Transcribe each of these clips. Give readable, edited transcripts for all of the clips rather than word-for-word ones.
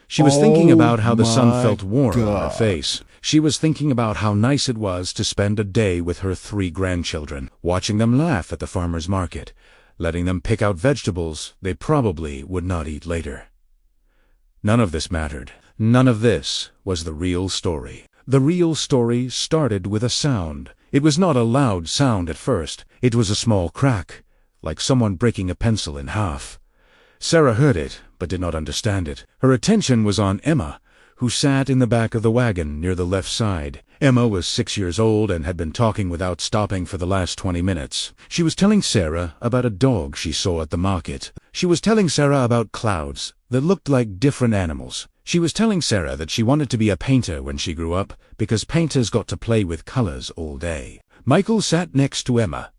She was thinking about how the sun my felt warm on her God. face. She was thinking about how nice it was to spend a day with her 3 grandchildren, watching them laugh at the farmer's market, letting them pick out vegetables they probably would not eat later. None of this mattered. None of this was the real story. The real story started with a sound. It was not a loud sound at first. It was a small crack, like someone breaking a pencil in half. Sarah heard it, but did not understand it. Her attention was on Emma, who sat in the back of the wagon near the left side. Emma was 6 years old and had been talking without stopping for the last 20 minutes. She was telling Sarah about a dog she saw at the market. She was telling Sarah about clouds that looked like different animals. She was telling Sarah that she wanted to be a painter when she grew up, because painters got to play with colors all day. Michael sat next to Emma.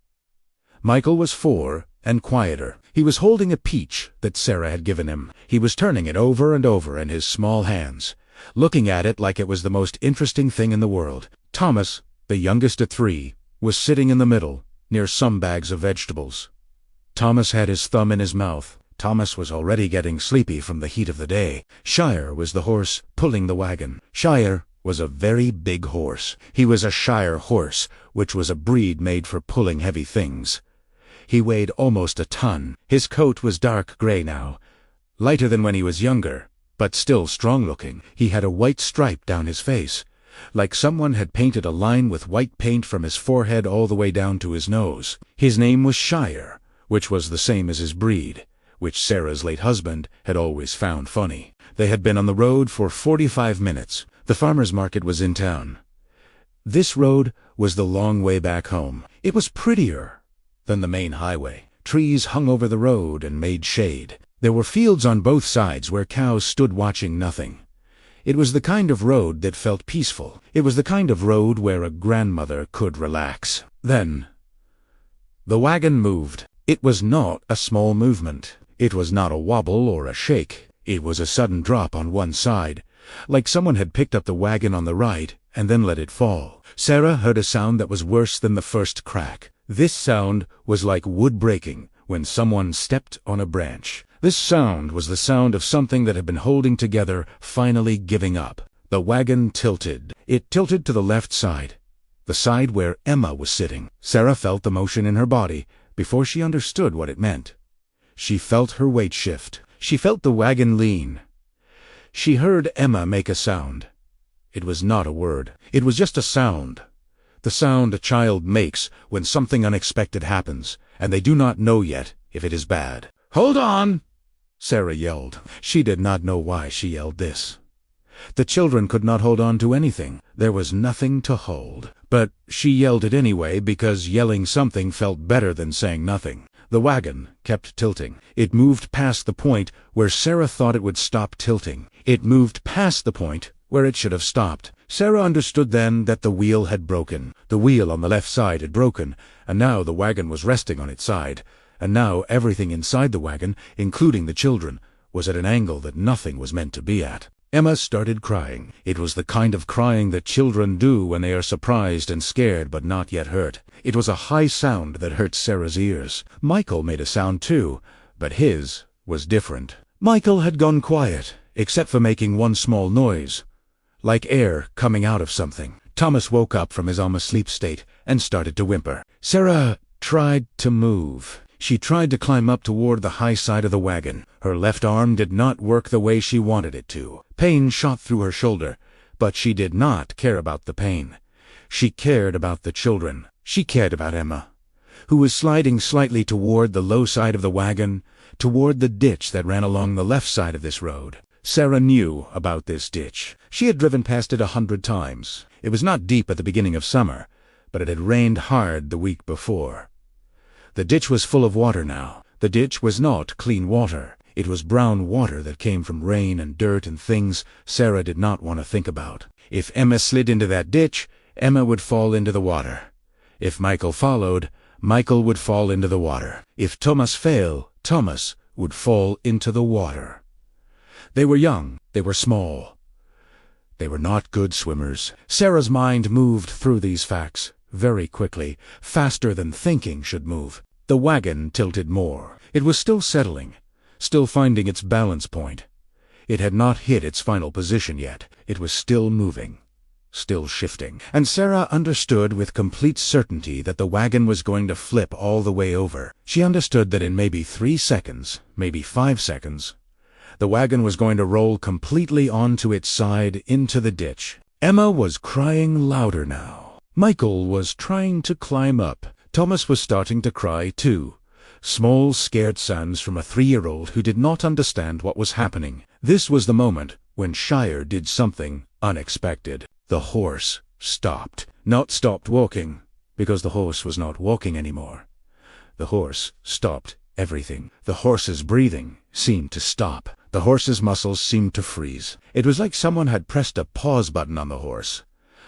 Michael was 4 and quieter. He was holding a peach that Sarah had given him. He was turning it over and over in his small hands, looking at it like it was the most interesting thing in the world. Thomas, the youngest of 3, was sitting in the middle, near some bags of vegetables. Thomas had his thumb in his mouth. Thomas was already getting sleepy from the heat of the day. Shire was the horse pulling the wagon. Shire was a very big horse. He was a Shire horse, which was a breed made for pulling heavy things. He weighed almost a ton. His coat was dark gray now, lighter than when he was younger, but still strong-looking. He had a white stripe down his face, like someone had painted a line with white paint from his forehead all the way down to his nose. His name was Shire, which was the same as his breed, which Sarah's late husband had always found funny. They had been on the road for 45 minutes. The farmer's market was in town. This road was the long way back home. It was prettier than the main highway. Trees hung over the road and made shade. There were fields on both sides where cows stood watching nothing. It was the kind of road that felt peaceful. It was the kind of road where a grandmother could relax. Then, the wagon moved. It was not a small movement. It was not a wobble or a shake. It was a sudden drop on one side, like someone had picked up the wagon on the right and then let it fall. Sarah heard a sound that was worse than the first crack. This sound was like wood breaking when someone stepped on a branch. This sound was the sound of something that had been holding together finally giving up. The wagon tilted. It tilted to the left side, the side where Emma was sitting. Sarah felt the motion in her body before she understood what it meant. She felt her weight shift. She felt the wagon lean. She heard Emma make a sound. It was not a word. It was just a sound. The sound a child makes when something unexpected happens, and they do not know yet if it is bad. "Hold on!" Sarah yelled. She did not know why she yelled this. The children could not hold on to anything. There was nothing to hold. But she yelled it anyway because yelling something felt better than saying nothing. The wagon kept tilting. It moved past the point where Sarah thought it would stop tilting. It moved past the point where it should have stopped. Sarah understood then that the wheel had broken. The wheel on the left side had broken, and now the wagon was resting on its side, and now everything inside the wagon, including the children, was at an angle that nothing was meant to be at. Emma started crying. It was the kind of crying that children do when they are surprised and scared but not yet hurt. It was a high sound that hurt Sarah's ears. Michael made a sound too, but his was different. Michael had gone quiet, except for making one small noise, like air coming out of something. Thomas woke up from his almost sleep state and started to whimper. Sarah tried to move. She tried to climb up toward the high side of the wagon. Her left arm did not work the way she wanted it to. Pain shot through her shoulder, but she did not care about the pain. She cared about the children. She cared about Emma, who was sliding slightly toward the low side of the wagon, toward the ditch that ran along the left side of this road. Sarah knew about this ditch. She had driven past it 100 times. It was not deep at the beginning of summer, but it had rained hard the week before. The ditch was full of water now. The ditch was not clean water. It was brown water that came from rain and dirt and things Sarah did not want to think about. If Emma slid into that ditch, Emma would fall into the water. If Michael followed, Michael would fall into the water. If Thomas failed, Thomas would fall into the water. They were young. They were small. They were not good swimmers. Sarah's mind moved through these facts very quickly, faster than thinking should move. The wagon tilted more. It was still settling, still finding its balance point. It had not hit its final position yet. It was still moving, still shifting. And Sarah understood with complete certainty that the wagon was going to flip all the way over. She understood that in maybe 3 seconds, maybe 5 seconds, the wagon was going to roll completely onto its side into the ditch. Emma was crying louder now. Michael was trying to climb up. Thomas was starting to cry too. Small, scared sounds from a 3-year-old who did not understand what was happening. This was the moment when Shire did something unexpected. The horse stopped. Not stopped walking, because the horse was not walking anymore. The horse stopped everything. The horse's breathing seemed to stop. The horse's muscles seemed to freeze. It was like someone had pressed a pause button on the horse.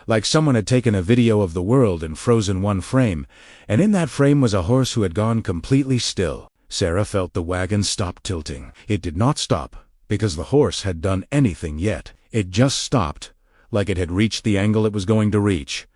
Like someone had taken a video of the world and frozen one frame, and in that frame was a horse who had gone completely still. Sarah felt the wagon stop tilting. It did not stop, because the horse had done anything yet. It just stopped, like it had reached the angle it was going to reach.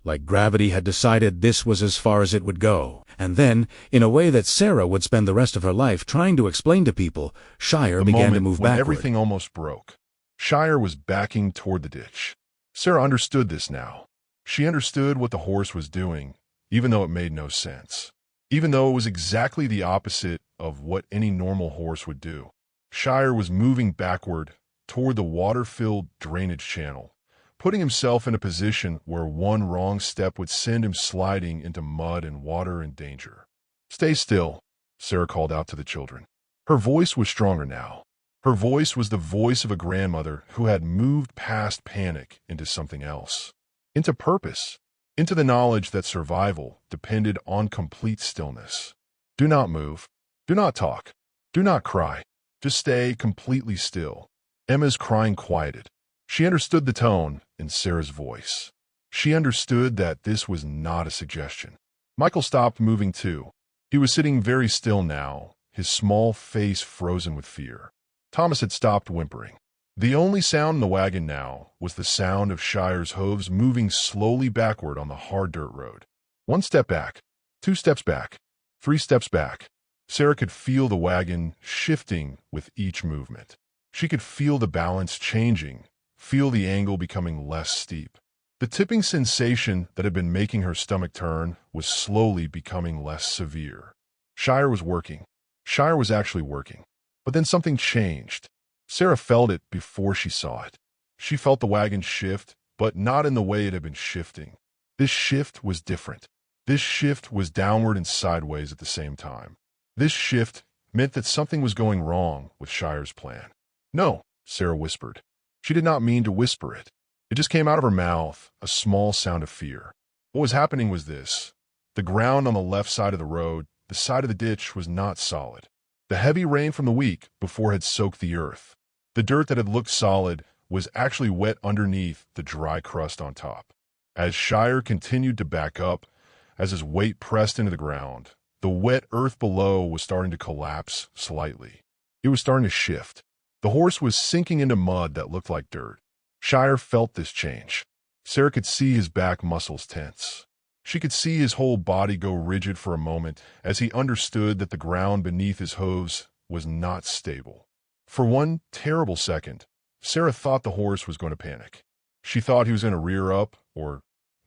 Like gravity had decided this was as far as it would go. And then, in a way that Sarah would spend the rest of her life trying to explain to people, Shire began to move backward. Everything almost broke. Shire was backing toward the ditch. Sarah understood this now. She understood what the horse was doing, even though it made no sense. Even though it was exactly the opposite of what any normal horse would do. Shire was moving backward toward the water-filled drainage channel, putting himself in a position where one wrong step would send him sliding into mud and water and danger. "Stay still," Sarah called out to the children. Her voice was stronger now. Her voice was the voice of a grandmother who had moved past panic into something else, into purpose, into the knowledge that survival depended on complete stillness. "Do not move. Do not talk. Do not cry. Just stay completely still." Emma's crying quieted. She understood the tone in Sarah's voice. She understood that this was not a suggestion. Michael stopped moving too. He was sitting very still now, his small face frozen with fear. Thomas had stopped whimpering. The only sound in the wagon now was the sound of Shire's hooves moving slowly backward on the hard dirt road. 1 step back, 2 steps back, 3 steps back. Sarah could feel the wagon shifting with each movement. She could feel the balance changing, feel the angle becoming less steep. The tipping sensation that had been making her stomach turn was slowly becoming less severe. Shire was working. Shire was actually working. But then something changed. Sarah felt it before she saw it. She felt the wagon shift, but not in the way it had been shifting. This shift was different. This shift was downward and sideways at the same time. This shift meant that something was going wrong with Shire's plan. "No," Sarah whispered. She did not mean to whisper it. It just came out of her mouth, a small sound of fear. What was happening was this. The ground on the left side of the road, the side of the ditch, was not solid. The heavy rain from the week before had soaked the earth. The dirt that had looked solid was actually wet underneath the dry crust on top. As Shire continued to back up, as his weight pressed into the ground, the wet earth below was starting to collapse slightly. It was starting to shift. The horse was sinking into mud that looked like dirt. Shire felt this change. Sarah could see his back muscles tense. She could see his whole body go rigid for a moment as he understood that the ground beneath his hooves was not stable. For one terrible second, Sarah thought the horse was going to panic. She thought he was going to rear up or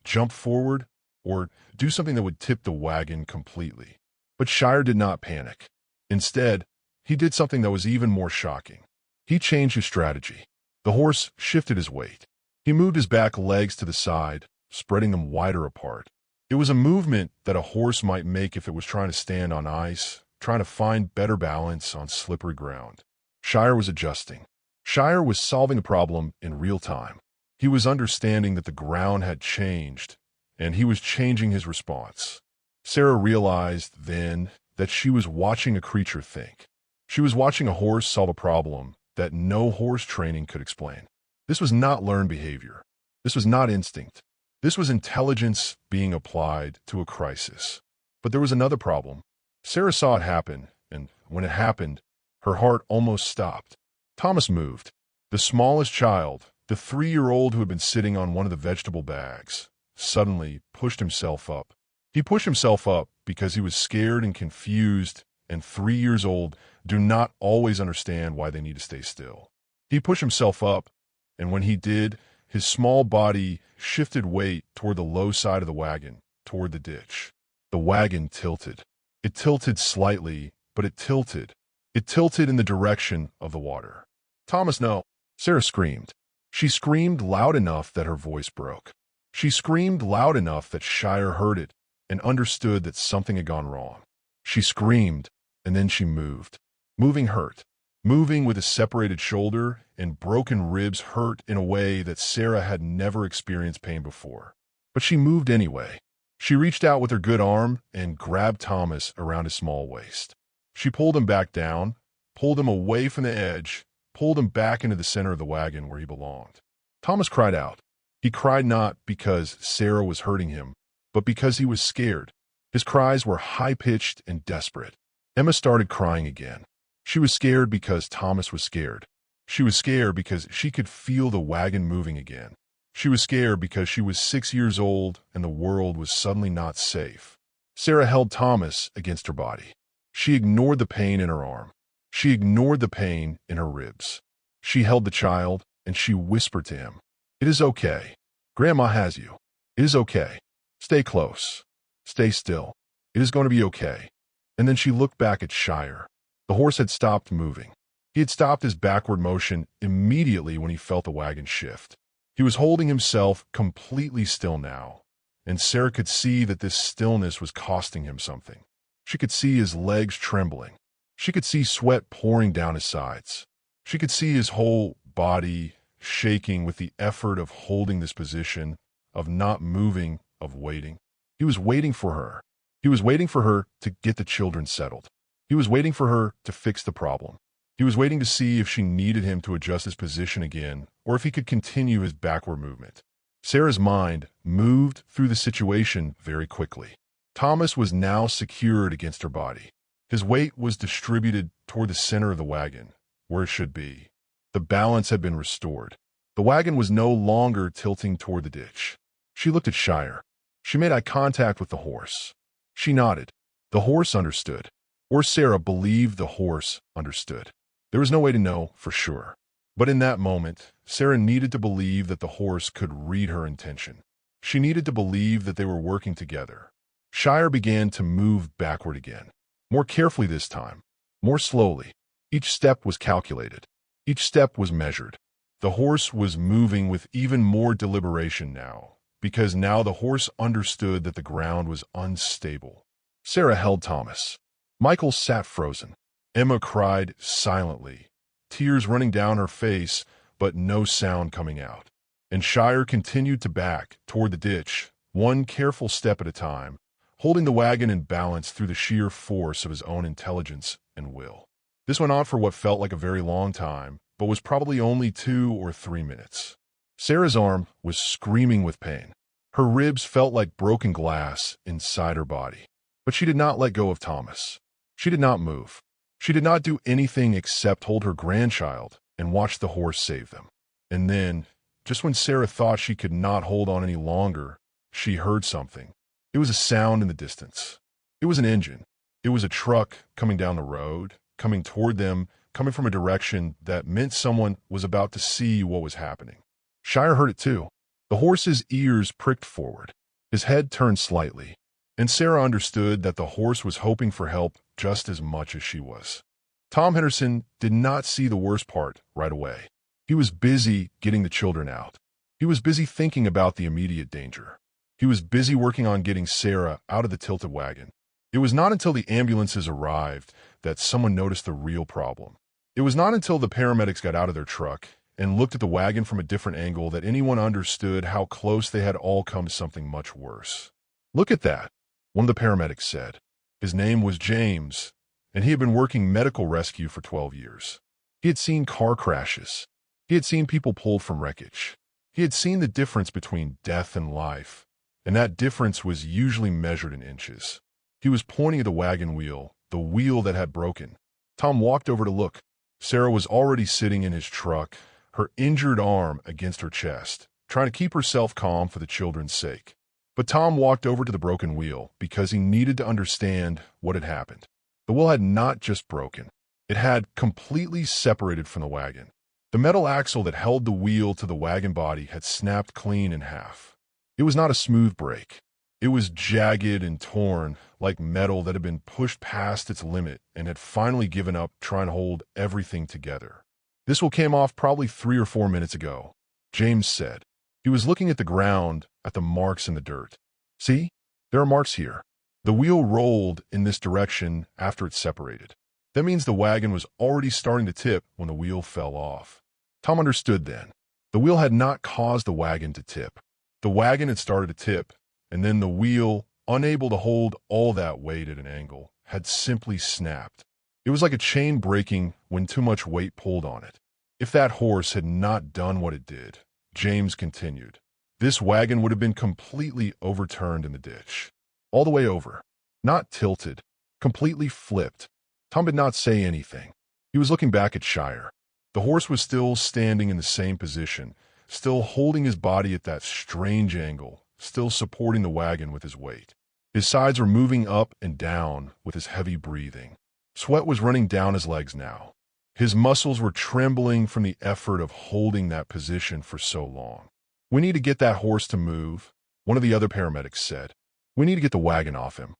jump forward or do something that would tip the wagon completely. But Shire did not panic. Instead, he did something that was even more shocking. He changed his strategy. The horse shifted his weight. He moved his back legs to the side, spreading them wider apart. It was a movement that a horse might make if it was trying to stand on ice, trying to find better balance on slippery ground. Shire was adjusting. Shire was solving a problem in real time. He was understanding that the ground had changed, and he was changing his response. Sarah realized then that she was watching a creature think. She was watching a horse solve a problem that no horse training could explain. This was not learned behavior. This was not instinct. This was intelligence being applied to a crisis. But there was another problem. Sarah saw it happen, and when it happened, her heart almost stopped. Thomas moved. The smallest child, the 3-year-old who had been sitting on one of the vegetable bags, suddenly pushed himself up. He pushed himself up because he was scared and confused, and 3 years old do not always understand why they need to stay still. He pushed himself up, and when he did, his small body shifted weight toward the low side of the wagon, toward the ditch. The wagon tilted. It tilted slightly, but it tilted. It tilted in the direction of the water. "Thomas, no!" Sarah screamed. She screamed loud enough that her voice broke. She screamed loud enough that Shire heard it and understood that something had gone wrong. She screamed, and then she moved. Moving hurt. Moving with a separated shoulder and broken ribs hurt in a way that Sarah had never experienced pain before. But she moved anyway. She reached out with her good arm and grabbed Thomas around his small waist. She pulled him back down, pulled him away from the edge, pulled him back into the center of the wagon where he belonged. Thomas cried out. He cried not because Sarah was hurting him, but because he was scared. His cries were high-pitched and desperate. Emma started crying again. She was scared because Thomas was scared. She was scared because she could feel the wagon moving again. She was scared because she was 6 years old and the world was suddenly not safe. Sarah held Thomas against her body. She ignored the pain in her arm. She ignored the pain in her ribs. She held the child and she whispered to him, "It is okay. Grandma has you. It is okay. Stay close. Stay still. It is going to be okay." And then she looked back at Shire. The horse had stopped moving. He had stopped his backward motion immediately when he felt the wagon shift. He was holding himself completely still now, and Sarah could see that this stillness was costing him something. She could see his legs trembling. She could see sweat pouring down his sides. She could see his whole body shaking with the effort of holding this position, of not moving, of waiting. He was waiting for her. He was waiting for her to get the children settled. He was waiting for her to fix the problem. He was waiting to see if she needed him to adjust his position again, or if he could continue his backward movement. Sarah's mind moved through the situation very quickly. Thomas was now secured against her body. His weight was distributed toward the center of the wagon, where it should be. The balance had been restored. The wagon was no longer tilting toward the ditch. She looked at Shire. She made eye contact with the horse. She nodded. The horse understood. Or Sarah believed the horse understood. There was no way to know for sure. But in that moment, Sarah needed to believe that the horse could read her intention. She needed to believe that they were working together. Shire began to move backward again. More carefully this time. More slowly. Each step was calculated. Each step was measured. The horse was moving with even more deliberation now, because now the horse understood that the ground was unstable. Sarah held Thomas. Michael sat frozen. Emma cried silently, tears running down her face, but no sound coming out. And Shire continued to back toward the ditch, one careful step at a time, holding the wagon in balance through the sheer force of his own intelligence and will. This went on for what felt like a very long time, but was probably only 2 or 3 minutes. Sarah's arm was screaming with pain. Her ribs felt like broken glass inside her body. But she did not let go of Thomas. She did not move. She did not do anything except hold her grandchild and watch the horse save them. And then, just when Sarah thought she could not hold on any longer, she heard something. It was a sound in the distance. It was an engine. It was a truck coming down the road, coming toward them, coming from a direction that meant someone was about to see what was happening. Shire heard it too. The horse's ears pricked forward. His head turned slightly. And Sarah understood that the horse was hoping for help just as much as she was. Tom Henderson did not see the worst part right away. He was busy getting the children out. He was busy thinking about the immediate danger. He was busy working on getting Sarah out of the tilted wagon. It was not until the ambulances arrived that someone noticed the real problem. It was not until the paramedics got out of their truck and looked at the wagon from a different angle that anyone understood how close they had all come to something much worse. "Look at that," one of the paramedics said. His name was James, and he had been working medical rescue for 12 years. He had seen car crashes. He had seen people pulled from wreckage. He had seen the difference between death and life, and that difference was usually measured in inches. He was pointing at the wagon wheel, the wheel that had broken. Tom walked over to look. Sarah was already sitting in his truck, her injured arm against her chest, trying to keep herself calm for the children's sake. But Tom walked over to the broken wheel because he needed to understand what had happened. The wheel had not just broken. It had completely separated from the wagon. The metal axle that held the wheel to the wagon body had snapped clean in half. It was not a smooth break. It was jagged and torn, like metal that had been pushed past its limit and had finally given up trying to hold everything together. "This will came off probably 3 or 4 minutes ago," James said. He was looking at the ground, at the marks in the dirt. "See? There are marks here. The wheel rolled in this direction after it separated. That means the wagon was already starting to tip when the wheel fell off." Tom understood then. The wheel had not caused the wagon to tip. The wagon had started to tip, and then the wheel, unable to hold all that weight at an angle, had simply snapped. It was like a chain breaking when too much weight pulled on it. If that horse had not done what it did, James continued, this wagon would have been completely overturned in the ditch. All the way over. Not tilted. Completely flipped. Tom did not say anything. He was looking back at Shire. The horse was still standing in the same position, still holding his body at that strange angle, still supporting the wagon with his weight. His sides were moving up and down with his heavy breathing. Sweat was running down his legs now. His muscles were trembling from the effort of holding that position for so long. "We need to get that horse to move," one of the other paramedics said. "We need to get the wagon off him."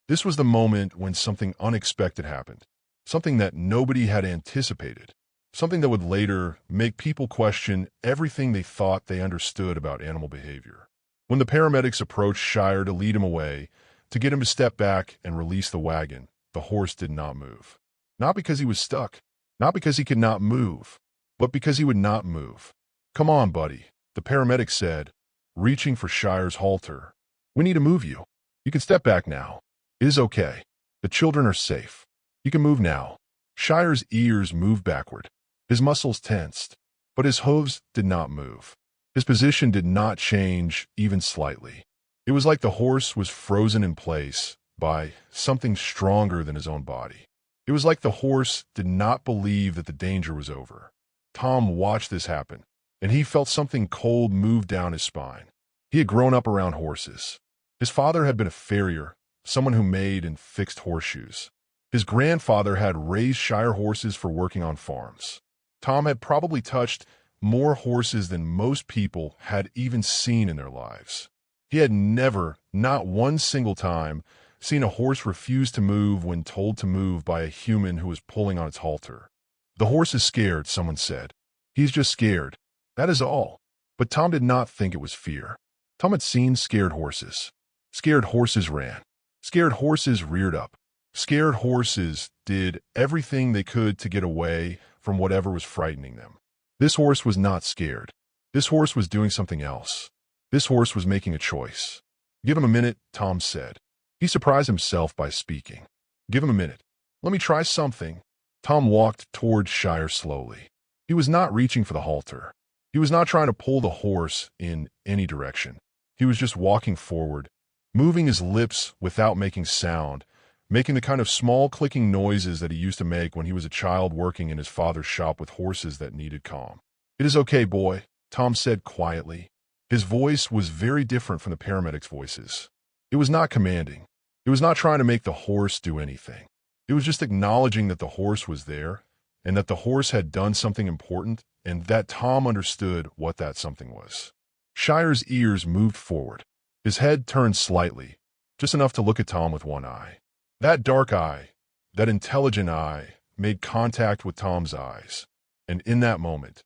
This was the moment when something unexpected happened, something that nobody had anticipated, something that would later make people question everything they thought they understood about animal behavior. When the paramedics approached Shire to lead him away, to get him to step back and release the wagon, the horse did not move. Not because he was stuck, not because he could not move, but because he would not move. "Come on, buddy," the paramedic said, reaching for Shire's halter. "We need to move you. You can step back now. It is okay. The children are safe. You can move now." Shire's ears moved backward. His muscles tensed, but his hooves did not move. His position did not change even slightly. It was like the horse was frozen in place by something stronger than his own body. It was like the horse did not believe that the danger was over. Tom watched this happen, and he felt something cold move down his spine. He had grown up around horses. His father had been a farrier, someone who made and fixed horseshoes. His grandfather had raised Shire horses for working on farms. Tom had probably touched more horses than most people had even seen in their lives. He had never, not one single time, seen a horse refuse to move when told to move by a human who was pulling on its halter. "The horse is scared," someone said. "He's just scared. That is all." But Tom did not think it was fear. Tom had seen scared horses. Scared horses ran. Scared horses reared up. Scared horses did everything they could to get away from whatever was frightening them. This horse was not scared. This horse was doing something else. This horse was making a choice. "Give him a minute," Tom said. He surprised himself by speaking. "Give him a minute. Let me try something." Tom walked toward Shire slowly. He was not reaching for the halter. He was not trying to pull the horse in any direction. He was just walking forward, moving his lips without making sound, making the kind of small clicking noises that he used to make when he was a child working in his father's shop with horses that needed calm. "It is okay, boy," Tom said quietly. His voice was very different from the paramedics' voices. It was not commanding. It was not trying to make the horse do anything. It was just acknowledging that the horse was there, and that the horse had done something important, and that Tom understood what that something was. Shire's ears moved forward. His head turned slightly, just enough to look at Tom with one eye. That dark eye, that intelligent eye, made contact with Tom's eyes. And in that moment,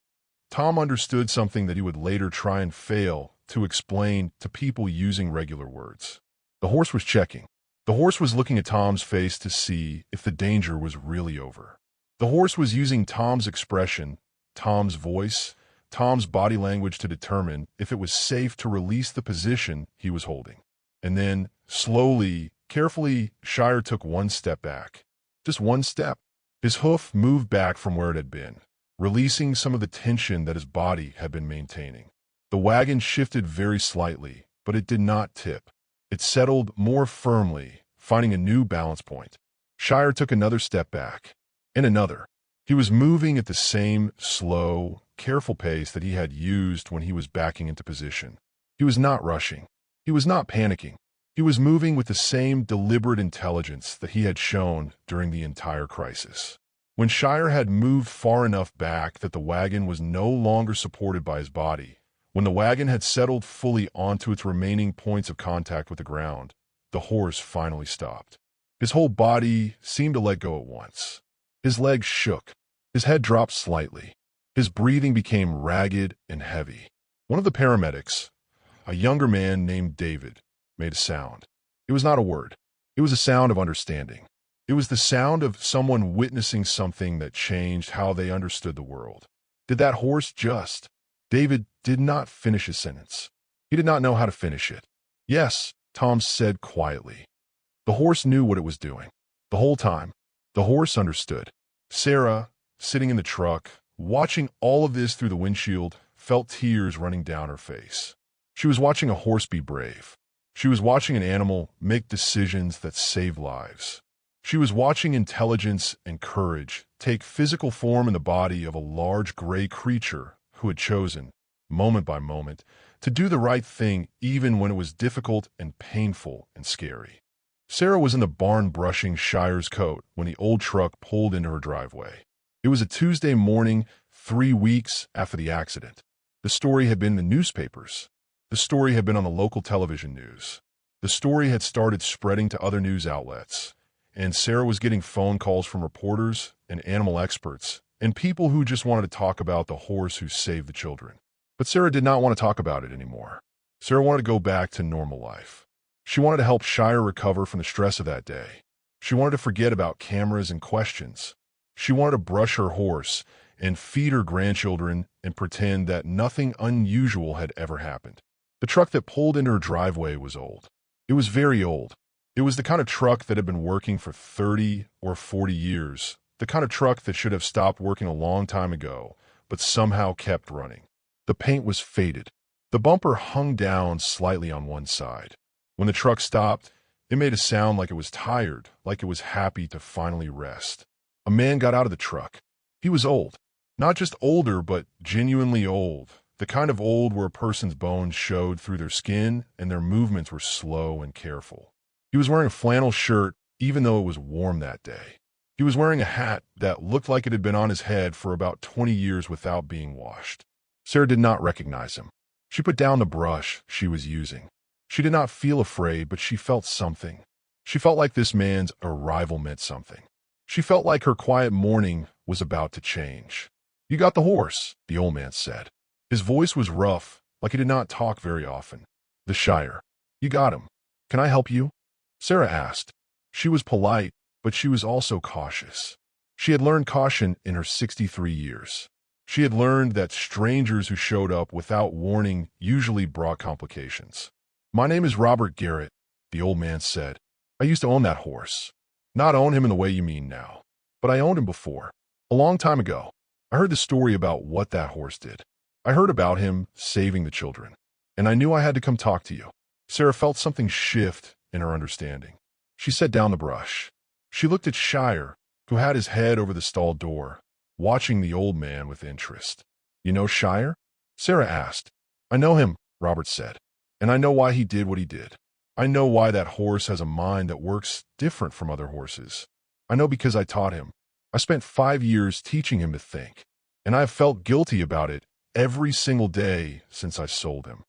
Tom understood something that he would later try and fail to explain to people using regular words. The horse was checking. The horse was looking at Tom's face to see if the danger was really over. The horse was using Tom's expression, Tom's voice, Tom's body language to determine if it was safe to release the position he was holding. And then, slowly, carefully, Shire took one step back. Just one step. His hoof moved back from where it had been, releasing some of the tension that his body had been maintaining. The wagon shifted very slightly, but it did not tip. It settled more firmly, finding a new balance point. Shire took another step back, and another. He was moving at the same slow, careful pace that he had used when he was backing into position. He was not rushing. He was not panicking. He was moving with the same deliberate intelligence that he had shown during the entire crisis. When Shire had moved far enough back that the wagon was no longer supported by his body, when the wagon had settled fully onto its remaining points of contact with the ground, the horse finally stopped. His whole body seemed to let go at once. His legs shook. His head dropped slightly. His breathing became ragged and heavy. One of the paramedics, a younger man named David, made a sound. It was not a word. It was a sound of understanding. It was the sound of someone witnessing something that changed how they understood the world. Did that horse just? David did not finish his sentence. He did not know how to finish it. Yes, Tom said quietly. The horse knew what it was doing. The whole time, the horse understood. Sarah, sitting in the truck, watching all of this through the windshield, felt tears running down her face. She was watching a horse be brave. She was watching an animal make decisions that save lives. She was watching intelligence and courage take physical form in the body of a large gray creature who had chosen, moment by moment, to do the right thing even when it was difficult and painful and scary. Sarah was in the barn brushing Shire's coat when the old truck pulled into her driveway. It was a Tuesday morning, 3 weeks after the accident. The story had been in the newspapers. The story had been on the local television news. The story had started spreading to other news outlets, and Sarah was getting phone calls from reporters and animal experts and people who just wanted to talk about the horse who saved the children. But Sarah did not want to talk about it anymore. Sarah wanted to go back to normal life. She wanted to help Shire recover from the stress of that day. She wanted to forget about cameras and questions. She wanted to brush her horse and feed her grandchildren and pretend that nothing unusual had ever happened. The truck that pulled into her driveway was old. It was very old. It was the kind of truck that had been working for 30 or 40 years, the kind of truck that should have stopped working a long time ago, but somehow kept running. The paint was faded. The bumper hung down slightly on one side. When the truck stopped, it made a sound like it was tired, like it was happy to finally rest. A man got out of the truck. He was old. Not just older, but genuinely old. The kind of old where a person's bones showed through their skin and their movements were slow and careful. He was wearing a flannel shirt, even though it was warm that day. He was wearing a hat that looked like it had been on his head for about 20 years without being washed. Sarah did not recognize him. She put down the brush she was using. She did not feel afraid, but she felt something. She felt like this man's arrival meant something. She felt like her quiet morning was about to change. "You got the horse," the old man said. His voice was rough, like he did not talk very often. "The Shire. You got him. Can I help you?" Sarah asked. She was polite, but she was also cautious. She had learned caution in her 63 years. She had learned that strangers who showed up without warning usually brought complications. "My name is Robert Garrett," the old man said. "I used to own that horse. Not own him in the way you mean now, but I owned him before. A long time ago. I heard the story about what that horse did. I heard about him saving the children, and I knew I had to come talk to you." Sarah felt something shift in her understanding. She set down the brush. She looked at Shire, who had his head over the stall door, watching the old man with interest. "You know Shire?" Sarah asked. "I know him," Robert said, "and I know why he did what he did. I know why that horse has a mind that works different from other horses. I know because I taught him. I spent 5 years teaching him to think, and I have felt guilty about it every single day since I sold him."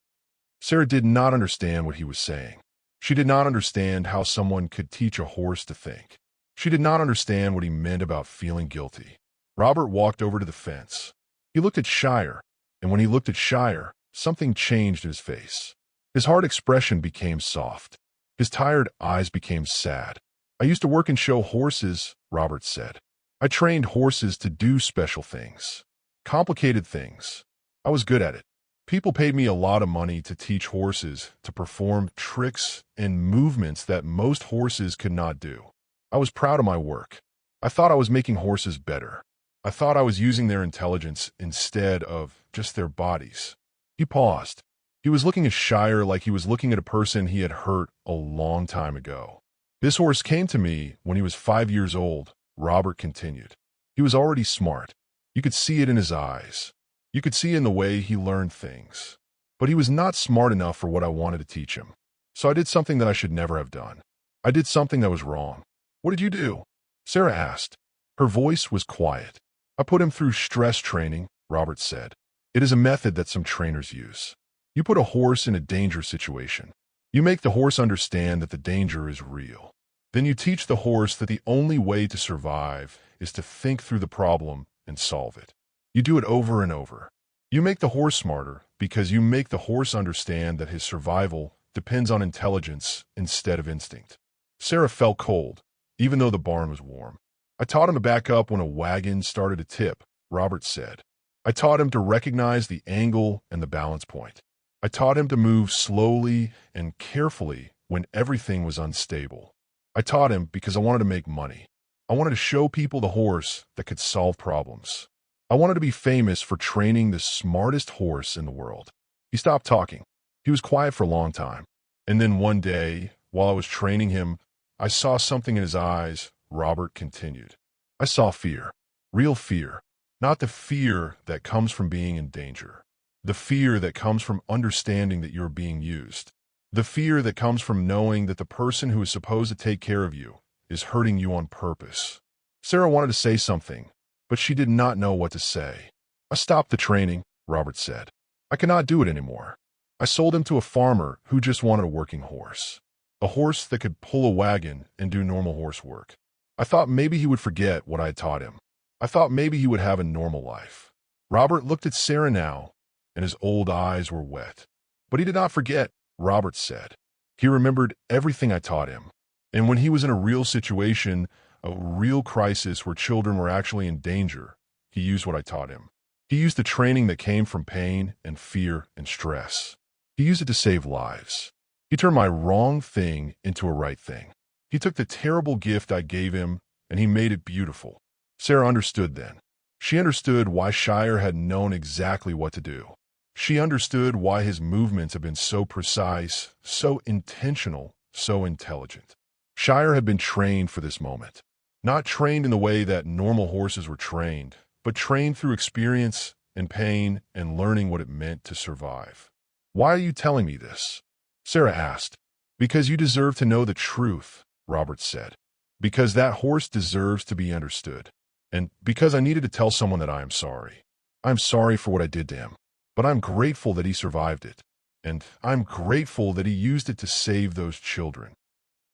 Sarah did not understand what he was saying. She did not understand how someone could teach a horse to think. She did not understand what he meant about feeling guilty. Robert walked over to the fence. He looked at Shire, and when he looked at Shire, something changed in his face. His hard expression became soft. His tired eyes became sad. "I used to work and show horses," Robert said. "I trained horses to do special things. Complicated things. I was good at it. People paid me a lot of money to teach horses to perform tricks and movements that most horses could not do. I was proud of my work. I thought I was making horses better. I thought I was using their intelligence instead of just their bodies." He paused. He was looking at Shire like he was looking at a person he had hurt a long time ago. "This horse came to me when he was 5 years old," Robert continued. "He was already smart. You could see it in his eyes. You could see in the way he learned things. But he was not smart enough for what I wanted to teach him. So I did something that I should never have done. I did something that was wrong." "What did you do?" Sarah asked. Her voice was quiet. "I put him through stress training," Robert said. "It is a method that some trainers use. You put a horse in a danger situation. You make the horse understand that the danger is real. Then you teach the horse that the only way to survive is to think through the problem and solve it. You do it over and over. You make the horse smarter because you make the horse understand that his survival depends on intelligence instead of instinct." Sarah felt cold, even though the barn was warm. "I taught him to back up when a wagon started to tip," Robert said. "I taught him to recognize the angle and the balance point. I taught him to move slowly and carefully when everything was unstable. I taught him because I wanted to make money. I wanted to show people the horse that could solve problems. I wanted to be famous for training the smartest horse in the world." He stopped talking. He was quiet for a long time. "And then one day, while I was training him, I saw something in his eyes," Robert continued. "I saw fear. Real fear. Not the fear that comes from being in danger. The fear that comes from understanding that you're being used. The fear that comes from knowing that the person who is supposed to take care of you is hurting you on purpose." Sarah wanted to say something, but she did not know what to say. "I stopped the training," Robert said. "I cannot do it anymore. I sold him to a farmer who just wanted a working horse. A horse that could pull a wagon and do normal horse work. I thought maybe he would forget what I had taught him. I thought maybe he would have a normal life." Robert looked at Sarah now, and his old eyes were wet. "But he did not forget," Robert said. "He remembered everything I taught him. And when he was in a real situation, a real crisis where children were actually in danger, he used what I taught him. He used the training that came from pain and fear and stress. He used it to save lives. He turned my wrong thing into a right thing. He took the terrible gift I gave him, and he made it beautiful." Sarah understood then. She understood why Shire had known exactly what to do. She understood why his movements had been so precise, so intentional, so intelligent. Shire had been trained for this moment. Not trained in the way that normal horses were trained, but trained through experience and pain and learning what it meant to survive. "Why are you telling me this?" Sarah asked. "Because you deserve to know the truth," Robert said. "Because that horse deserves to be understood. And because I needed to tell someone that I am sorry. I'm sorry for what I did to him. But I'm grateful that he survived it. And I'm grateful that he used it to save those children."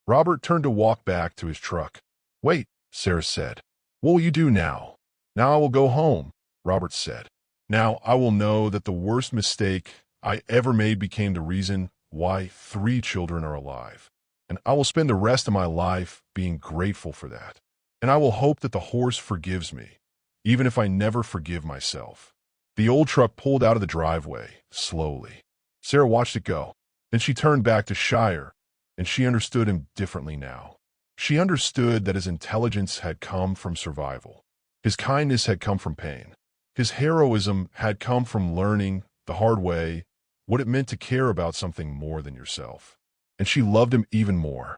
Robert turned to walk back to his truck. "Wait," Sarah said. "What will you do now?" "Now I will go home," Robert said. "Now I will know that the worst mistake I ever made became the reason why 3 children are alive. And I will spend the rest of my life being grateful for that. And I will hope that the horse forgives me, even if I never forgive myself." The old truck pulled out of the driveway, slowly. Sarah watched it go. Then she turned back to Shire, and she understood him differently now. She understood that his intelligence had come from survival. His kindness had come from pain. His heroism had come from learning, the hard way, what it meant to care about something more than yourself. And she loved him even more.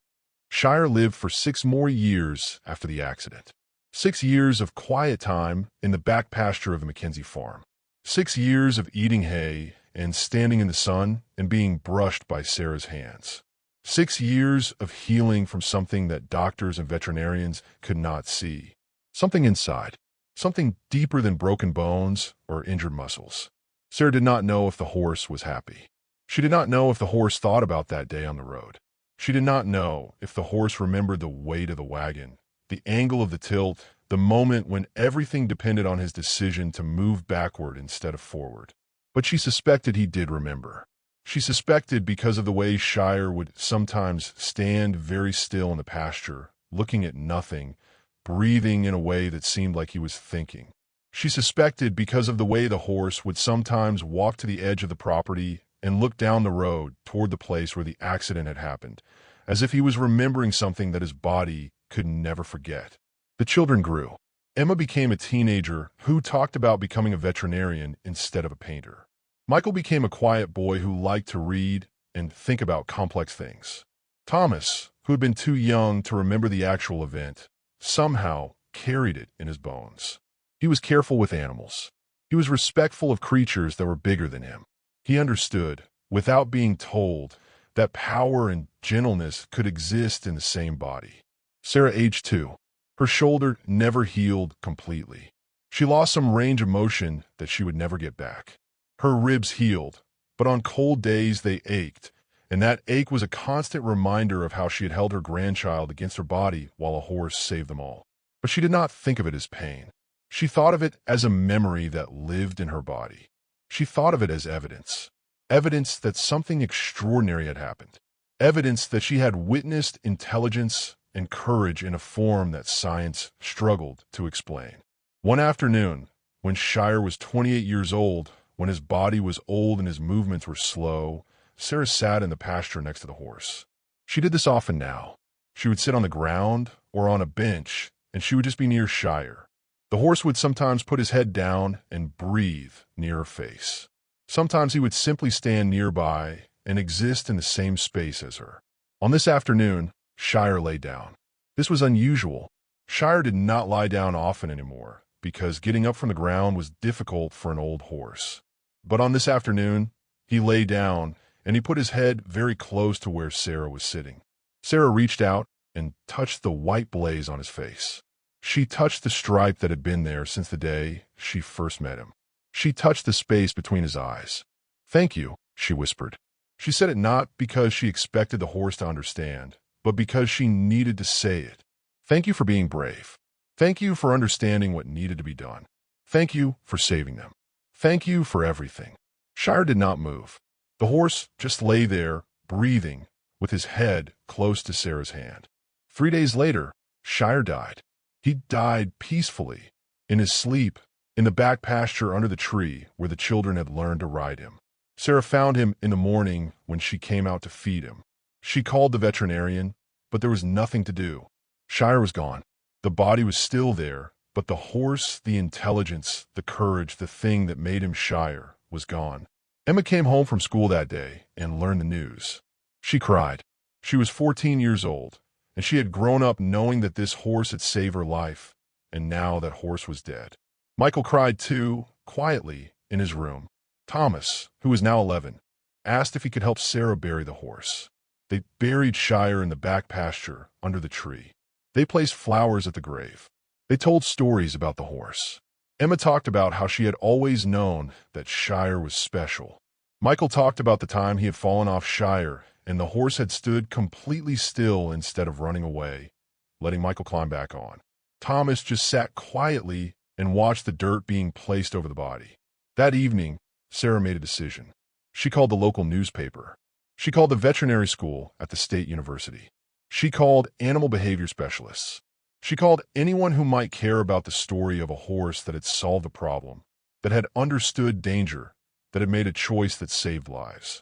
Shire lived for 6 more years after the accident. 6 years of quiet time in the back pasture of the Mackenzie farm. 6 years of eating hay and standing in the sun and being brushed by Sarah's hands. 6 years of healing from something that doctors and veterinarians could not see. Something inside. Something deeper than broken bones or injured muscles. Sarah did not know if the horse was happy. She did not know if the horse thought about that day on the road. She did not know if the horse remembered the weight of the wagon, the angle of the tilt, the moment when everything depended on his decision to move backward instead of forward. But she suspected he did remember. She suspected because of the way Shire would sometimes stand very still in the pasture, looking at nothing, breathing in a way that seemed like he was thinking. She suspected because of the way the horse would sometimes walk to the edge of the property and look down the road toward the place where the accident had happened, as if he was remembering something that his body could never forget. The children grew. Emma became a teenager who talked about becoming a veterinarian instead of a painter. Michael became a quiet boy who liked to read and think about complex things. Thomas, who had been too young to remember the actual event, somehow carried it in his bones. He was careful with animals. He was respectful of creatures that were bigger than him. He understood, without being told, that power and gentleness could exist in the same body. Sarah aged too. Her shoulder never healed completely. She lost some range of motion that she would never get back. Her ribs healed, but on cold days they ached, and that ache was a constant reminder of how she had held her grandchild against her body while a horse saved them all. But she did not think of it as pain. She thought of it as a memory that lived in her body. She thought of it as evidence. Evidence that something extraordinary had happened. Evidence that she had witnessed intelligence and courage in a form that science struggled to explain. One afternoon, when Shire was 28 years old, when his body was old and his movements were slow, Sarah sat in the pasture next to the horse. She did this often now. She would sit on the ground or on a bench, and she would just be near Shire. The horse would sometimes put his head down and breathe near her face. Sometimes he would simply stand nearby and exist in the same space as her. On this afternoon, Shire lay down. This was unusual. Shire did not lie down often anymore, because getting up from the ground was difficult for an old horse. But on this afternoon, he lay down, and he put his head very close to where Sarah was sitting. Sarah reached out and touched the white blaze on his face. She touched the stripe that had been there since the day she first met him. She touched the space between his eyes. "Thank you," she whispered. She said it not because she expected the horse to understand, but because she needed to say it. "Thank you for being brave. Thank you for understanding what needed to be done. Thank you for saving them. Thank you for everything." Shire did not move. The horse just lay there, breathing, with his head close to Sarah's hand. 3 days later, Shire died. He died peacefully, in his sleep, in the back pasture under the tree where the children had learned to ride him. Sarah found him in the morning when she came out to feed him. She called the veterinarian, but there was nothing to do. Shire was gone. The body was still there, but the horse, the intelligence, the courage, the thing that made him Shire, was gone. Emma came home from school that day and learned the news. She cried. She was 14 years old, and she had grown up knowing that this horse had saved her life, and now that horse was dead. Michael cried too, quietly, in his room. Thomas, who was now 11, asked if he could help Sarah bury the horse. They buried Shire in the back pasture, under the tree. They placed flowers at the grave. They told stories about the horse. Emma talked about how she had always known that Shire was special. Michael talked about the time he had fallen off Shire, and the horse had stood completely still instead of running away, letting Michael climb back on. Thomas just sat quietly and watched the dirt being placed over the body. That evening, Sarah made a decision. She called the local newspaper. She called the veterinary school at the state university. She called animal behavior specialists. She called anyone who might care about the story of a horse that had solved a problem, that had understood danger, that had made a choice that saved lives.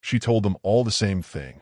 She told them all the same thing.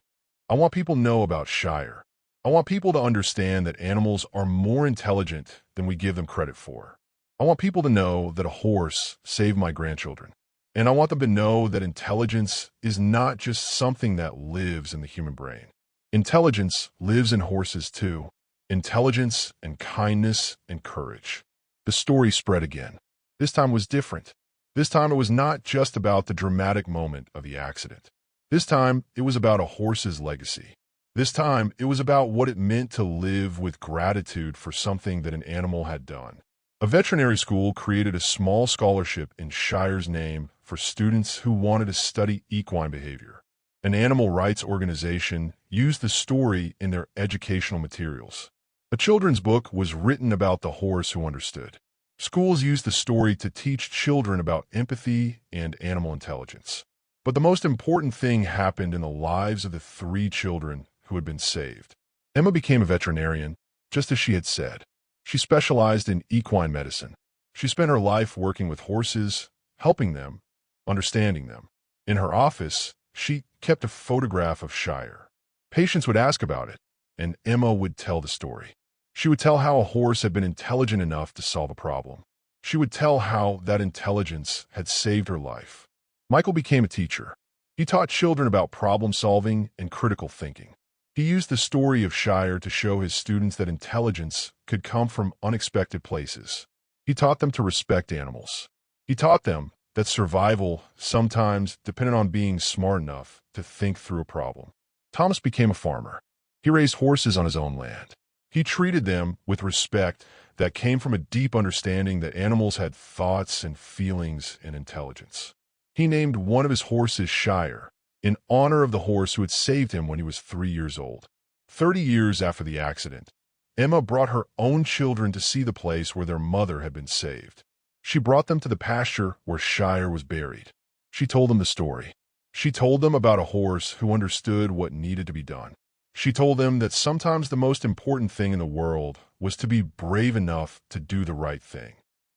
I want people to know about Shire. I want people to understand that animals are more intelligent than we give them credit for. I want people to know that a horse saved my grandchildren. And I want them to know that intelligence is not just something that lives in the human brain. Intelligence lives in horses too. Intelligence and kindness and courage. The story spread again. This time was different. This time it was not just about the dramatic moment of the accident. This time it was about a horse's legacy. This time it was about what it meant to live with gratitude for something that an animal had done. A veterinary school created a small scholarship in Shire's name for students who wanted to study equine behavior. An animal rights organization used the story in their educational materials. A children's book was written about the horse who understood. Schools used the story to teach children about empathy and animal intelligence. But the most important thing happened in the lives of the 3 children who had been saved. Emma became a veterinarian, just as she had said. She specialized in equine medicine. She spent her life working with horses, helping them, understanding them. In her office, she kept a photograph of Shire. Patients would ask about it, and Emma would tell the story. She would tell how a horse had been intelligent enough to solve a problem. She would tell how that intelligence had saved her life. Michael became a teacher. He taught children about problem-solving and critical thinking. He used the story of Shire to show his students that intelligence could come from unexpected places. He taught them to respect animals. He taught them that survival sometimes depended on being smart enough to think through a problem. Thomas became a farmer. He raised horses on his own land. He treated them with respect that came from a deep understanding that animals had thoughts and feelings and intelligence. He named one of his horses Shire, in honor of the horse who had saved him when he was 3 years old. 30 years after the accident, Emma brought her own children to see the place where their mother had been saved. She brought them to the pasture where Shire was buried. She told them the story. She told them about a horse who understood what needed to be done. She told them that sometimes the most important thing in the world was to be brave enough to do the right thing,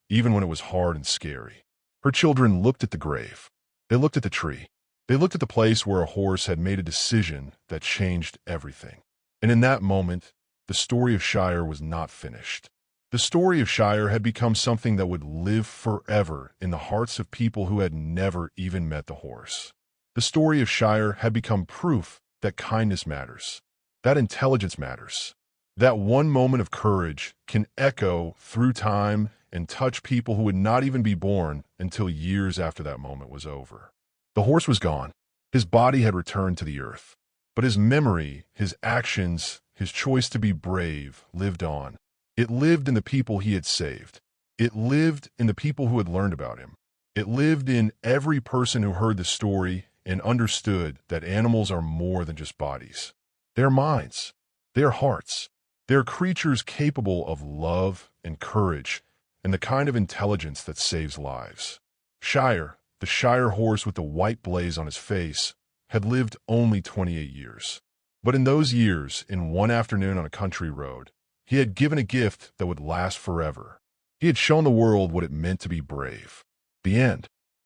even when it was hard and scary. Her children looked at the grave. They looked at the tree. They looked at the place where a horse had made a decision that changed everything. And in that moment, the story of Shire was not finished. The story of Shire had become something that would live forever in the hearts of people who had never even met the horse. The story of Shire had become proof that kindness matters, that intelligence matters, that one moment of courage can echo through time and touch people who would not even be born until years after that moment was over. The horse was gone. His body had returned to the earth. But his memory, his actions, his choice to be brave lived on. It lived in the people he had saved. It lived in the people who had learned about him. It lived in every person who heard the story and understood that animals are more than just bodies. They are minds. They are hearts. They are creatures capable of love and courage and the kind of intelligence that saves lives. Shire, the Shire horse with the white blaze on his face, had lived only 28 years. But in those years, in one afternoon on a country road, he had given a gift that would last forever. He had shown the world what it meant to be brave. The end.